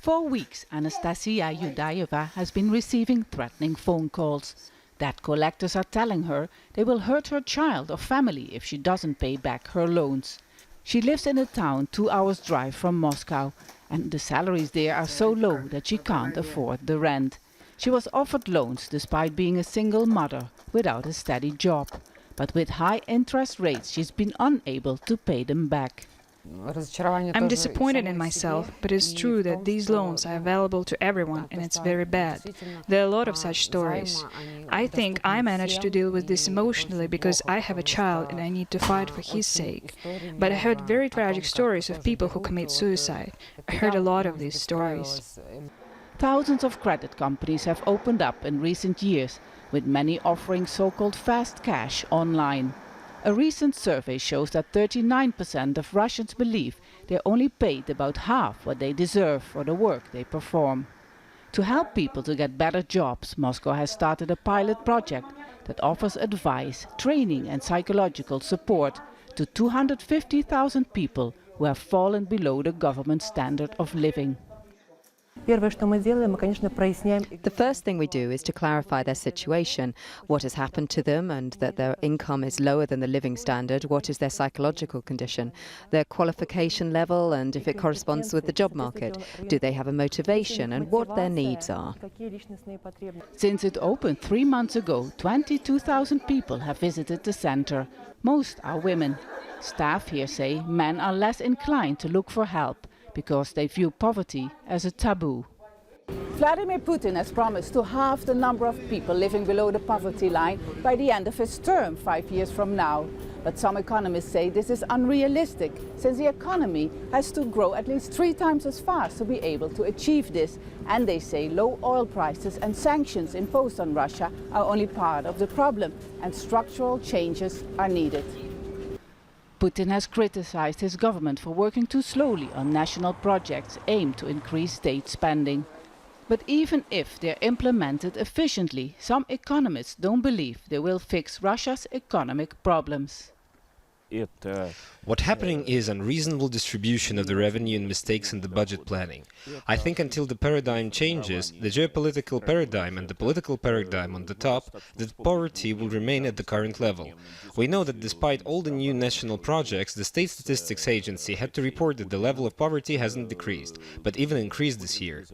4 weeks, Anastasia Yudayeva has been receiving threatening phone calls. Debt collectors are telling her they will hurt her child or family if she doesn't pay back her loans. She lives in a town 2 hours drive from Moscow, and the salaries there are so low that she can't afford the rent. She was offered loans despite being a single mother without a steady job. But with high interest rates she's been unable to pay them back. I'm disappointed in myself, but it's true that these loans are available to everyone and it's very bad. There are a lot of such stories. I think I managed to deal with this emotionally because I have a child and I need to fight for his sake. But I heard very tragic stories of people who commit suicide. I heard a lot of these stories. Thousands of credit companies have opened up in recent years, with many offering so-called fast cash online. A recent survey shows that 39% of Russians believe they're only paid about half what they deserve for the work they perform. To help people to get better jobs, Moscow has started a pilot project that offers advice, training and psychological support to 250,000 people who have fallen below the government standard of living. The first thing we do is to clarify their situation, what has happened to them and that their income is lower than the living standard, what is their psychological condition, their qualification level and if it corresponds with the job market, do they have a motivation and what their needs are. Since it opened 3 months ago, 22,000 people have visited the center. Most are women. Staff here say men are less inclined to look for help, because they view poverty as a taboo. Vladimir Putin has promised to halve the number of people living below the poverty line by the end of his term 5 years from now. But some economists say this is unrealistic, since the economy has to grow at least 3 times as fast to be able to achieve this. And they say low oil prices and sanctions imposed on Russia are only part of the problem, and structural changes are needed. Putin has criticized his government for working too slowly on national projects aimed to increase state spending. But even if they're implemented efficiently, some economists don't believe they will fix Russia's economic problems. What's happening is unreasonable distribution of the revenue and mistakes in the budget planning. I think until the paradigm changes, the geopolitical paradigm and the political paradigm on the top, that poverty will remain at the current level. We know that despite all the new national projects, the State Statistics Agency had to report that the level of poverty hasn't decreased, but even increased this year.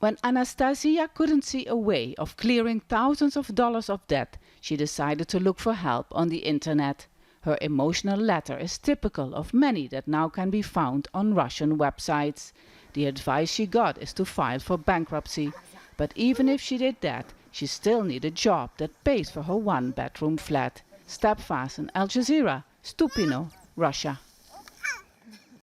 When Anastasia couldn't see a way of clearing thousands of dollars of debt, she decided to look for help on the internet. Her emotional letter is typical of many that now can be found on Russian websites. The advice she got is to file for bankruptcy. But even if she did that, she still needs a job that pays for her 1-bedroom flat. Vaessen, Al Jazeera, Stupino, Russia.